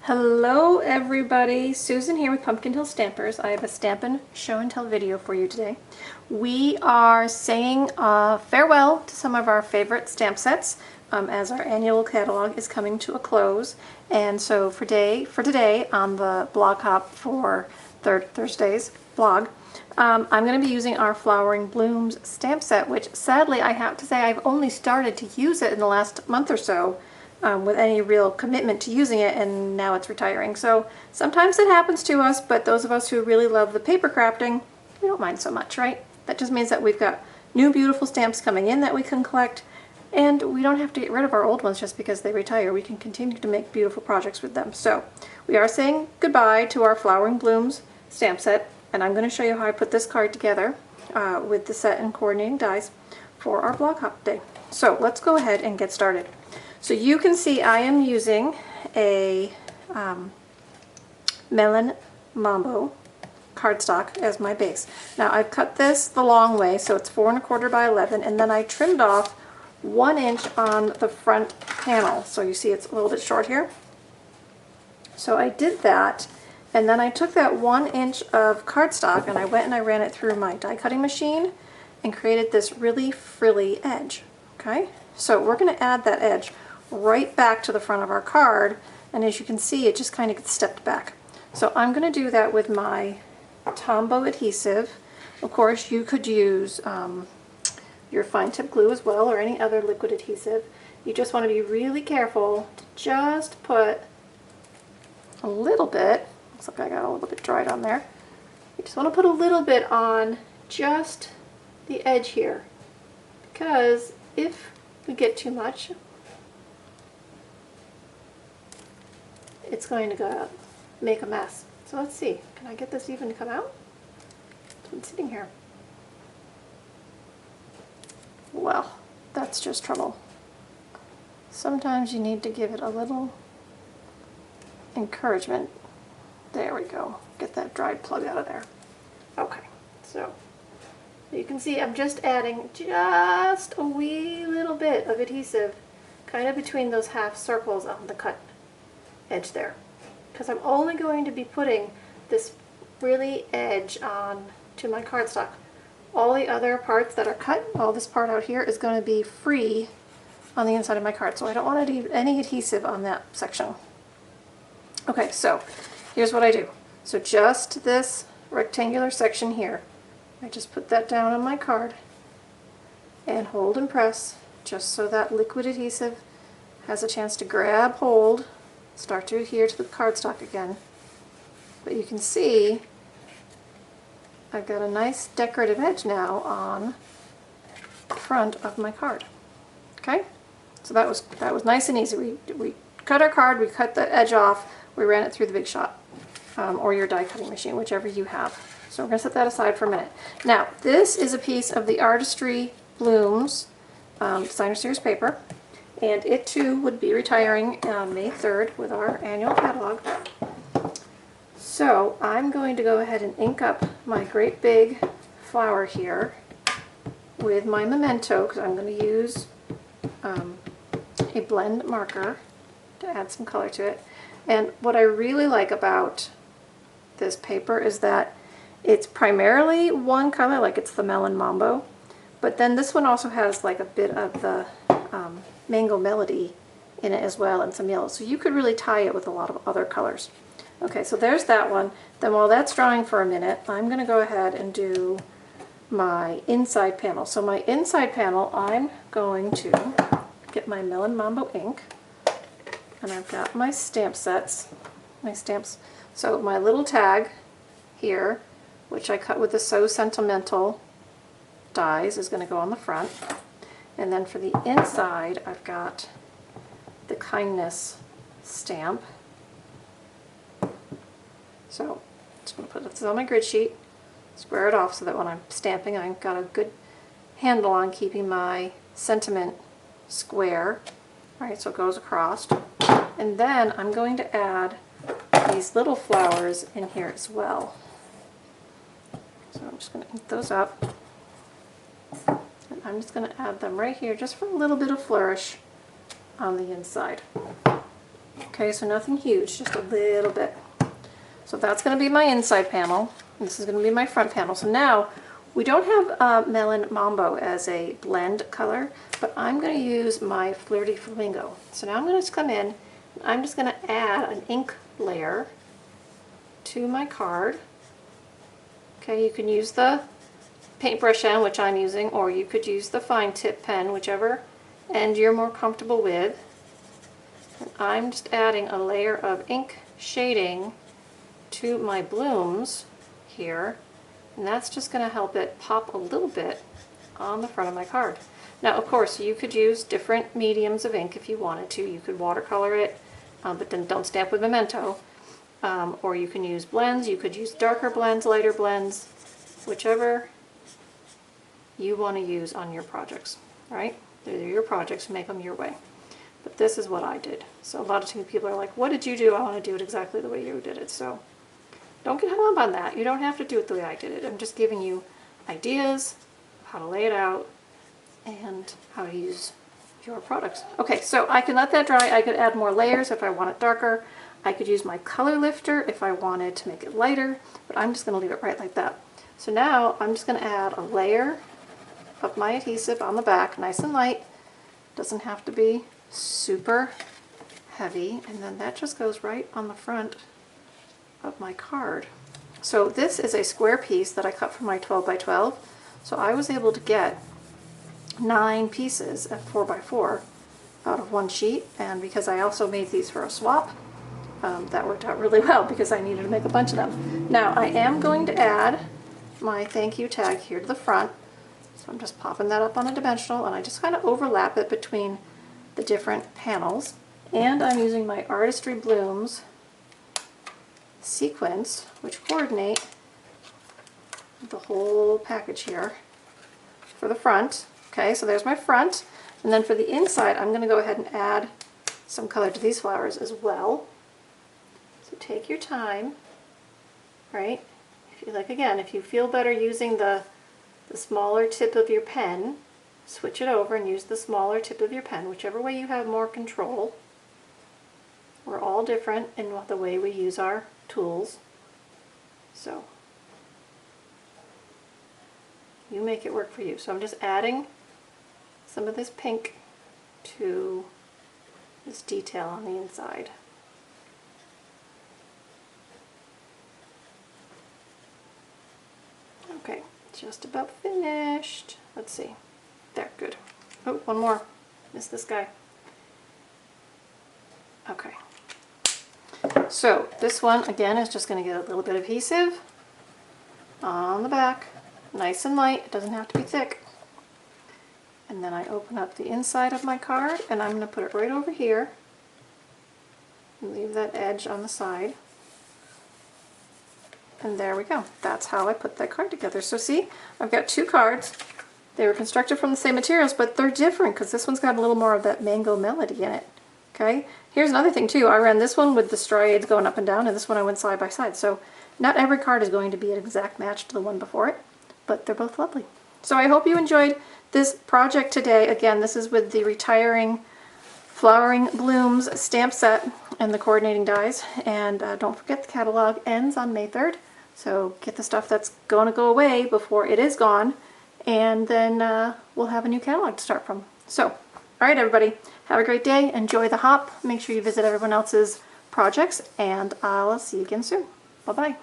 Hello everybody, Susan here with Pumpkin Hill Stampers. I have a Stampin' Show and Tell video for you today. We are saying farewell to some of our favorite stamp sets as our annual catalog is coming to a close. And so for today on the blog hop for Thursday's blog, I'm going to be using our Flowering Blooms stamp set, which sadly I have to say I've only started to use it in the last month or so. With any real commitment to using it, and now it's retiring. So sometimes it happens to us, but those of us who really love the paper crafting, we don't mind so much, right? That just means that we've got new beautiful stamps coming in that we can collect, and we don't have to get rid of our old ones just because they retire. We can continue to make beautiful projects with them. So we are saying goodbye to our Flowering Blooms stamp set, and I'm going to show you how I put this card together with the set and coordinating dies for our blog hop day. So let's go ahead and get started. So you can see I am using a Melon Mambo cardstock as my base. Now I've cut this the long way, so it's 4 1/4 by 11, and then I trimmed off 1 inch on the front panel. So you see it's a little bit short here. So I did that, and then I took that 1 inch of cardstock and I went and I ran it through my die cutting machine and created this really frilly edge. Okay, so we're going to add that edge right back to the front of our card, and as you can see it just kind of gets stepped back. So I'm going to do that with my Tombow adhesive. Of course you could use your fine tip glue as well, or any other liquid adhesive. You just want to be really careful to just put a little bit, looks like I got a little bit dried on there. You just want to put a little bit on just the edge here, because if we get too much, it's going to make a mess. So let's see, can I get this even to come out? It's been sitting here. Well, that's just trouble. Sometimes you need to give it a little encouragement. There we go. Get that dried plug out of there. Okay, so you can see I'm just adding just a wee little bit of adhesive kind of between those half circles on the cut edge there, because I'm only going to be putting this really edge on to my cardstock. All the other parts that are cut, all this part out here is going to be free on the inside of my card, so I don't want to do any adhesive on that section. Okay, so here's what I do. So just this rectangular section here, I just put that down on my card and hold and press just so that liquid adhesive has a chance to grab hold, start to adhere to the cardstock again. But you can see I've got a nice decorative edge now on the front of my card. Okay, so that was nice and easy. We cut our card, we cut the edge off, we ran it through the Big Shot or your die cutting machine, whichever you have. So we're going to set that aside for a minute. Now, this is a piece of the Artistry Blooms Designer Series paper, and it too would be retiring on May 3rd with our annual catalog. So I'm going to go ahead and ink up my great big flower here with my Memento, because I'm going to use a blend marker to add some color to it. And what I really like about this paper is that it's primarily one color, like it's the Melon Mambo, but then this one also has like a bit of the Mango Melody in it as well, and some yellow. So you could really tie it with a lot of other colors. Okay, so there's that one. Then while that's drying for a minute, I'm going to go ahead and do my inside panel. So my inside panel, I'm going to get my Melon Mambo ink, and I've got my stamp sets, my stamps. So my little tag here, which I cut with the So Sentimental dies, is going to go on the front. And then for the inside, I've got the Kindness stamp. So I'm just going to put this on my grid sheet, square it off so that when I'm stamping I've got a good handle on keeping my sentiment square. Alright, so it goes across. And then I'm going to add these little flowers in here as well. So I'm just going to ink those up. And I'm just going to add them right here just for a little bit of flourish on the inside. Okay, so nothing huge, just a little bit. So that's going to be my inside panel. And this is going to be my front panel. So now we don't have Melon Mambo as a blend color, but I'm going to use my Flirty Flamingo. So now I'm going to come in, and I'm just going to add an ink layer to my card. Okay, you can use the paintbrush pen, which I'm using, or you could use the fine tip pen, whichever end you're more comfortable with. And I'm just adding a layer of ink shading to my blooms here, and that's just going to help it pop a little bit on the front of my card. Now, of course, you could use different mediums of ink if you wanted to. You could watercolor it, but then don't stamp with Memento. Or you can use blends. You could use darker blends, lighter blends, whichever you want to use on your projects, right? They're your projects, make them your way. But this is what I did. So a lot of times people are like, what did you do? I want to do it exactly the way you did it. So don't get hung up on that. You don't have to do it the way I did it. I'm just giving you ideas of how to lay it out and how to use your products. Okay, so I can let that dry. I could add more layers if I want it darker. I could use my color lifter if I wanted to make it lighter, but I'm just going to leave it right like that. So now I'm just going to add a layer of my adhesive on the back, nice and light. Doesn't have to be super heavy, and then that just goes right on the front of my card. So this is a square piece that I cut from my 12 by 12, so I was able to get 9 pieces at 4 by 4 out of one sheet, and because I also made these for a swap, that worked out really well because I needed to make a bunch of them. Now I am going to add my thank you tag here to the front, so I'm just popping that up on a dimensional, and I just kind of overlap it between the different panels, and I'm using my Artistry Blooms sequins, which coordinate the whole package here for the front. Okay, so there's my front, and then for the inside I'm going to go ahead and add some color to these flowers as well. So take your time, right? If you like, again, if you feel better using the smaller tip of your pen, switch it over and use the smaller tip of your pen, whichever way you have more control. We're all different in the way we use our tools, so you make it work for you. So I'm just adding some of this pink to this detail on the inside. Okay, just about finished. Let's see. There, good. Oh, one more. Missed this guy. Okay. So this one, again, is just going to get a little bit of adhesive on the back. Nice and light. It doesn't have to be thick. And then I open up the inside of my card, and I'm going to put it right over here. And leave that edge on the side. And there we go. That's how I put that card together. So see, I've got 2 cards. They were constructed from the same materials, but they're different because this one's got a little more of that mango melody in it. Okay, here's another thing too. I ran this one with the striads going up and down, and this one I went side by side. So not every card is going to be an exact match to the one before it, but they're both lovely. So I hope you enjoyed this project today. Again, this is with the Retiring Flowering Blooms stamp set and the coordinating dies. And don't forget, the catalog ends on May 3rd. So get the stuff that's going to go away before it is gone, and then we'll have a new catalog to start from. So, all right, everybody, have a great day. Enjoy the hop. Make sure you visit everyone else's projects, and I'll see you again soon. Bye-bye.